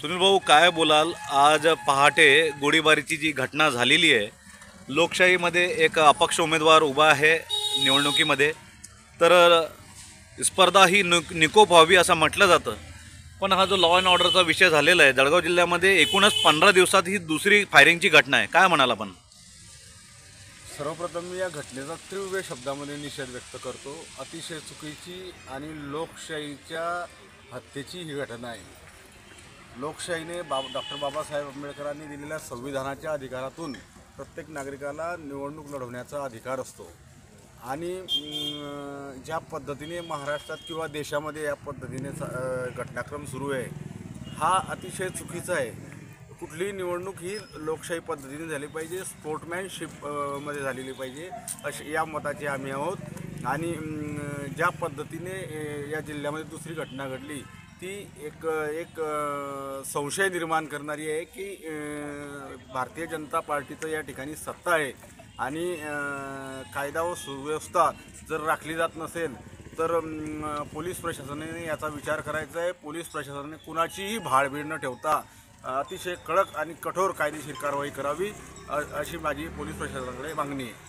सुनील भाऊ काय बोलाल? आज पहाटे गोळीबारीची जी घटना झालेली आहे, लोकशाहीमध्ये एक अपक्ष उमेदवार उभा आहे निवडणुकीमध्ये, तर स्पर्धा ही निकोप व्हावी असं म्हटलं जातं. पण हा जो लॉ अँड ऑर्डरचा विषय झालेला आहे जळगाव जिल्ह्यामध्ये, एकूणच 15 दिवसात ही दुसरी फायरिंगची घटना आहे. काय म्हणाल आपण? सर्वप्रथम मी या घटनेचा तीव्र शब्दामध्ये निषेध व्यक्त करतो. अतिशय चुकीची आणि लोकशाहीच्या हत्येची ही घटना आहे. लोकशाहीने डॉक्टर बाबासाहेब आंबेडकरांनी दिलेल्या संविधानाच्या अधिकारातून प्रत्येक नागरिकाला निवडणूक लढवण्याचा अधिकार असतो आणि ज्या पद्धतीने महाराष्ट्रात किंवा देशामध्ये या पद्धतीने घटनाक्रम सुरू आहे हा अतिशय चुकीचा आहे. कुठलीही निवडणूक ही लोकशाही पद्धतीने झाली पाहिजे, स्पोर्टमॅनशिप मध्ये झालेली पाहिजे अशी या मताचे आम्ही आहोत. आणि ज्या पद्धतीने या जिल्ह्यामध्ये दुसरी घटना घडली ती एक एक संशय निर्माण करणारी आहे की भारतीय जनता पार्टीचं या ठिकाणी सत्ता आहे आणि कायदा व सुव्यवस्था जर राखली जात नसेल तर पोलीस प्रशासनाने याचा विचार करायचा आहे. पोलीस प्रशासनाने कुणाचीही भाळबीड न ठेवता अतिशय कडक आणि कठोर कायदेशीर कारवाई करावी अशी माझी पोलीस प्रशासनाकडे मागणी आहे.